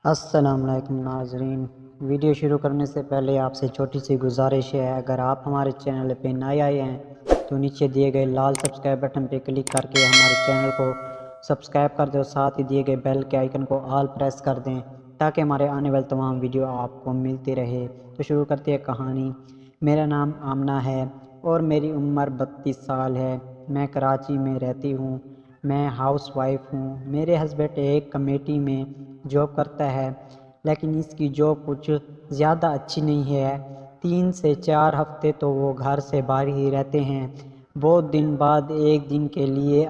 السلام علیکم ناظرین، ویڈیو شروع کرنے سے پہلے آپ سے چھوٹی سی گزارش ہے، اگر آپ ہمارے چینل پہ نئے آئے ہیں تو نیچے دیے گئے لال سبسکرائب بٹن پہ کلک کر کے ہمارے چینل کو سبسکرائب کر دیں اور ساتھ ہی دیے گئے بیل کے آئیکن کو آل پریس کر دیں تاکہ ہمارے آنے والے تمام ویڈیو آپ کو ملتی رہے۔ تو شروع کرتے ہیں کہانی۔ میرا نام آمنہ ہے اور میری عمر 32 سال ہے۔ میں کراچی میں رہتی ہوں۔ میں ہاؤس وائف ہوں۔ میرے ہسبینڈ ایک کمیٹی میں جاب کرتا ہے، لیکن اس کی جاب کچھ زیادہ اچھی نہیں ہے۔ 3 سے 4 ہفتے تو وہ گھر سے باہر ہی رہتے ہیں۔ بہت دن بعد ایک دن کے لیے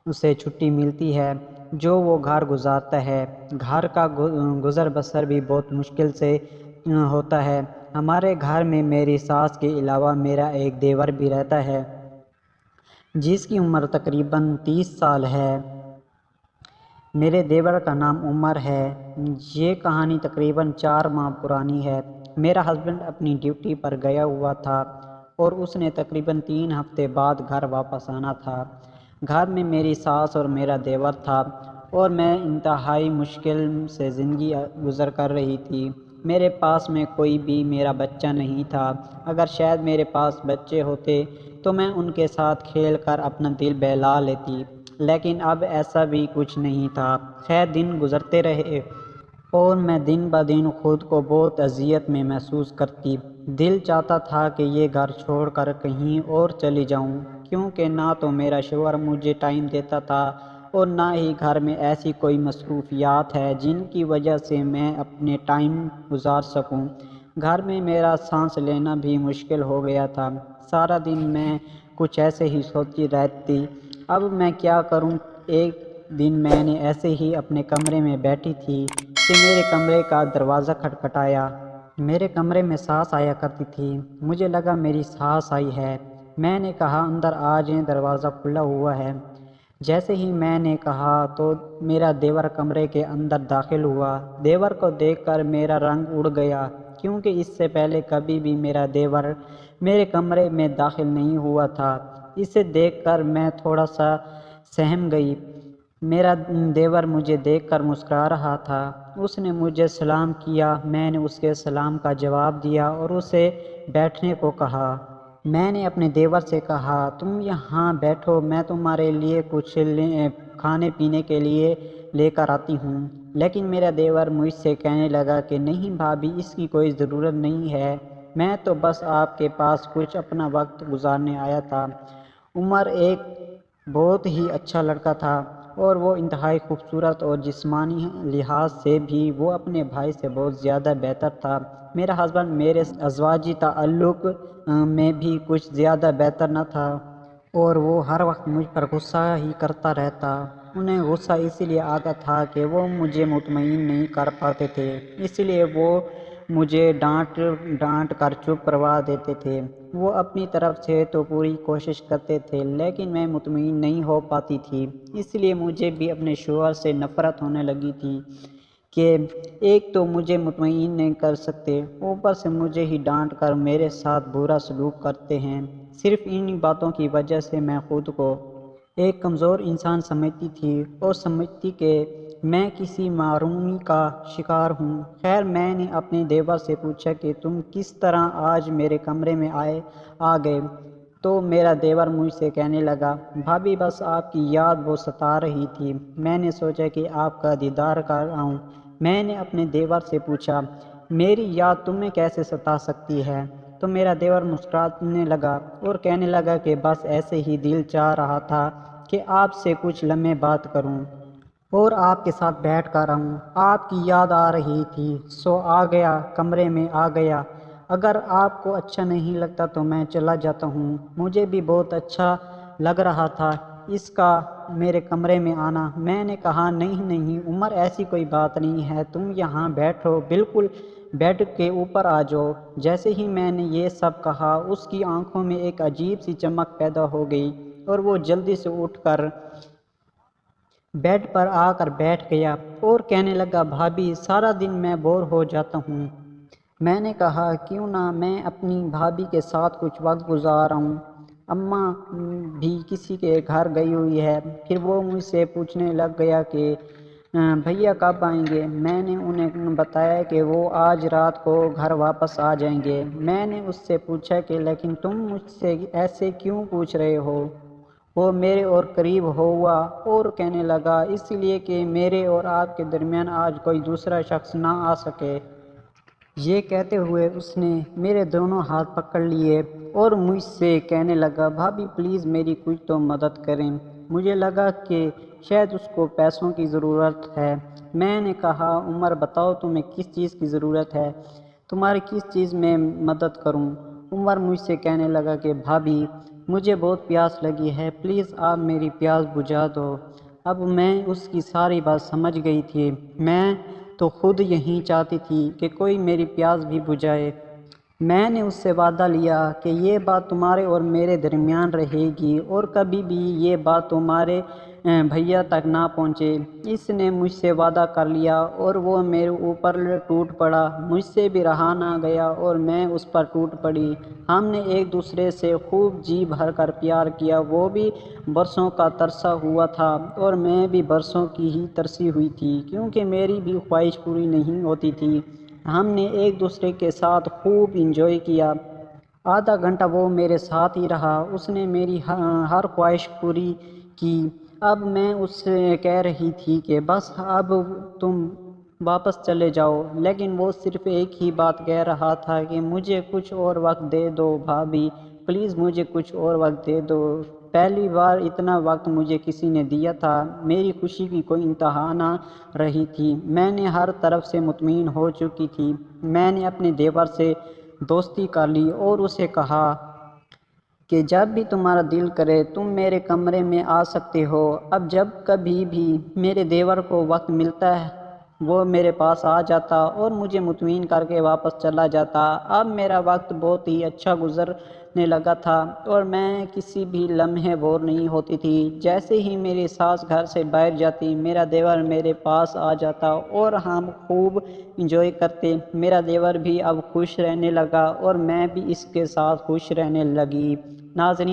اسے چھٹی ملتی ہے جو وہ گھر گزارتا ہے۔ گھر کا گزر بسر بھی بہت مشکل سے ہوتا ہے۔ ہمارے گھر میں میری ساس کے علاوہ میرا ایک دیور بھی رہتا ہے جس کی عمر تقریباً 30 سال ہے۔ میرے دیور کا نام عمر ہے۔ یہ کہانی تقریباً 4 ماہ پرانی ہے۔ میرا ہسبینڈ اپنی ڈیوٹی پر گیا ہوا تھا اور اس نے تقریباً 3 ہفتے بعد گھر واپس آنا تھا۔ گھر میں میری ساس اور میرا دیور تھا اور میں انتہائی مشکل سے زندگی گزر کر رہی تھی۔ میرے پاس میں کوئی بھی میرا بچہ نہیں تھا۔ اگر شاید میرے پاس بچے ہوتے تو میں ان کے ساتھ کھیل کر اپنا دل بہلا لیتی، لیکن اب ایسا بھی کچھ نہیں تھا۔ خیر، دن گزرتے رہے اور میں دن بدن خود کو بہت اذیت میں محسوس کرتی۔ دل چاہتا تھا کہ یہ گھر چھوڑ کر کہیں اور چلی جاؤں، کیونکہ نہ تو میرا شوہر مجھے ٹائم دیتا تھا اور نہ ہی گھر میں ایسی کوئی مصروفیات ہے جن کی وجہ سے میں اپنے ٹائم گزار سکوں۔ گھر میں میرا سانس لینا بھی مشکل ہو گیا تھا۔ سارا دن میں کچھ ایسے ہی سوچتی رہتی، اب میں کیا کروں۔ ایک دن میں نے ایسے ہی اپنے کمرے میں بیٹھی تھی کہ میرے کمرے کا دروازہ کھٹکھٹایا۔ میرے کمرے میں ساس آیا کرتی تھی۔ مجھے لگا میری ساس آئی ہے۔ میں نے کہا اندر آ جائیں، دروازہ کھلا ہوا ہے۔ جیسے ہی میں نے کہا تو میرا دیور کمرے کے اندر داخل ہوا۔ دیور کو دیکھ کر میرا رنگ اڑ گیا، کیونکہ اس سے پہلے کبھی بھی میرا دیور میرے کمرے میں داخل نہیں ہوا تھا۔ اسے دیکھ کر میں تھوڑا سا سہم گئی۔ میرا دیور مجھے دیکھ کر مسکرا رہا تھا۔ اس نے مجھے سلام کیا۔ میں نے اس کے سلام کا جواب دیا اور اسے بیٹھنے کو کہا۔ میں نے اپنے دیور سے کہا، تم یہاں بیٹھو، میں تمہارے لیے کچھ کھانے پینے کے لیے لے کر آتی ہوں۔ لیکن میرا دیور مجھ سے کہنے لگا کہ نہیں بھابی، اس کی کوئی ضرورت نہیں ہے، میں تو بس آپ کے پاس کچھ اپنا وقت گزارنے آیا تھا۔ عمر ایک بہت ہی اچھا لڑکا تھا اور وہ انتہائی خوبصورت اور جسمانی لحاظ سے بھی وہ اپنے بھائی سے بہت زیادہ بہتر تھا۔ میرا ہسبینڈ میرے ازواجی تعلق میں بھی کچھ زیادہ بہتر نہ تھا اور وہ ہر وقت مجھ پر غصہ ہی کرتا رہتا۔ انہیں غصہ اسی لیے آتا تھا کہ وہ مجھے مطمئن نہیں کر پاتے تھے، اس لیے وہ مجھے ڈانٹ کر چپ کروا دیتے تھے۔ وہ اپنی طرف سے تو پوری کوشش کرتے تھے، لیکن میں مطمئن نہیں ہو پاتی تھی۔ اس لیے مجھے بھی اپنے شوہر سے نفرت ہونے لگی تھی کہ ایک تو مجھے مطمئن نہیں کر سکتے، اوپر سے مجھے ہی ڈانٹ کر میرے ساتھ برا سلوک کرتے ہیں۔ صرف ان باتوں کی وجہ سے میں خود کو ایک کمزور انسان سمجھتی تھی اور سمجھتی کہ میں کسی محرومی کا شکار ہوں۔ خیر، میں نے اپنے دیور سے پوچھا کہ تم کس طرح آج میرے کمرے میں آ گئے؟ تو میرا دیور مجھ سے کہنے لگا، بھابی بس آپ کی یاد بہت ستا رہی تھی، میں نے سوچا کہ آپ کا دیدار کر آؤں۔ میں نے اپنے دیور سے پوچھا، میری یاد تمہیں کیسے ستا سکتی ہے؟ تو میرا دیور مسکرانے لگا اور کہنے لگا کہ بس ایسے ہی دل چاہ رہا تھا کہ آپ سے کچھ لمحے بات کروں اور آپ کے ساتھ بیٹھ کر آؤں۔ آپ کی یاد آ رہی تھی سو آ گیا، کمرے میں آ گیا۔ اگر آپ کو اچھا نہیں لگتا تو میں چلا جاتا ہوں۔ مجھے بھی بہت اچھا لگ رہا تھا اس کا میرے کمرے میں آنا۔ میں نے کہا نہیں عمر، ایسی کوئی بات نہیں ہے، تم یہاں بیٹھو، بالکل بیڈ کے اوپر آ جاؤ۔ جیسے ہی میں نے یہ سب کہا اس کی آنکھوں میں ایک عجیب سی چمک پیدا ہو گئی اور وہ جلدی سے اٹھ کر بیڈ پر آ کر بیٹھ گیا اور کہنے لگا، بھابی سارا دن میں بور ہو جاتا ہوں۔ میں نے کہا کیوں نہ میں اپنی بھابی کے ساتھ کچھ وقت گزاروں، اماں بھی کسی کے گھر گئی ہوئی ہے۔ پھر وہ مجھ سے پوچھنے لگ گیا کہ بھیا کب آئیں گے؟ میں نے انہیں بتایا کہ وہ آج رات کو گھر واپس آ جائیں گے۔ میں نے اس سے پوچھا کہ لیکن تم مجھ سے ایسے کیوں پوچھ رہے ہو؟ وہ میرے اور قریب ہوا اور کہنے لگا اس لیے کہ میرے اور آپ کے درمیان آج کوئی دوسرا شخص نہ آ سکے۔ یہ کہتے ہوئے اس نے میرے دونوں ہاتھ پکڑ لیے اور مجھ سے کہنے لگا بھابھی پلیز میری کچھ تو مدد کریں۔ مجھے لگا کہ شاید اس کو پیسوں کی ضرورت ہے۔ میں نے کہا عمر بتاؤ تمہیں کس چیز کی ضرورت ہے؟ تمہاری کس چیز میں مدد کروں؟ عمر مجھ سے کہنے لگا کہ بھابھی مجھے بہت پیاس لگی ہے، پلیز آپ میری پیاس بجھا دو۔ اب میں اس کی ساری بات سمجھ گئی تھی۔ میں تو خود یہی چاہتی تھی کہ کوئی میری پیاس بھی بجھائے۔ میں نے اس سے وعدہ لیا کہ یہ بات تمہارے اور میرے درمیان رہے گی اور کبھی بھی یہ بات تمہارے بھیا تک نہ پہنچے۔ اس نے مجھ سے وعدہ کر لیا اور وہ میرے اوپر ٹوٹ پڑا۔ مجھ سے بھی رہا نہ گیا اور میں اس پر ٹوٹ پڑی۔ ہم نے ایک دوسرے سے خوب جی بھر کر پیار کیا۔ وہ بھی برسوں کا ترسا ہوا تھا اور میں بھی برسوں کی ہی ترسی ہوئی تھی کیونکہ میری بھی خواہش پوری نہیں ہوتی تھی۔ ہم نے ایک دوسرے کے ساتھ خوب انجوائے کیا۔ آدھا گھنٹہ وہ میرے ساتھ ہی رہا۔ اس نے میری ہر خواہش پوری کی۔ اب میں اس سے کہہ رہی تھی کہ بس اب تم واپس چلے جاؤ، لیکن وہ صرف ایک ہی بات کہہ رہا تھا کہ مجھے کچھ اور وقت دے دو بھابھی، پلیز مجھے کچھ اور وقت دے دو۔ پہلی بار اتنا وقت مجھے کسی نے دیا تھا۔ میری خوشی کی کوئی انتہا نہ رہی تھی۔ میں نے ہر طرف سے مطمئن ہو چکی تھی۔ میں نے اپنے دیور سے دوستی کر لی اور اسے کہا کہ جب بھی تمہارا دل کرے تم میرے کمرے میں آ سکتے ہو۔ اب جب کبھی بھی میرے دیور کو وقت ملتا ہے وہ میرے پاس آ جاتا اور مجھے مطمئن کر کے واپس چلا جاتا۔ اب میرا وقت بہت ہی اچھا گزرنے لگا تھا اور میں کسی بھی لمحے بور نہیں ہوتی تھی۔ جیسے ہی میری ساس گھر سے باہر جاتی میرا دیور میرے پاس آ جاتا اور ہم خوب انجوائے کرتے۔ میرا دیور بھی اب خوش رہنے لگا اور میں بھی اس کے ساتھ خوش رہنے لگی۔ ناظرین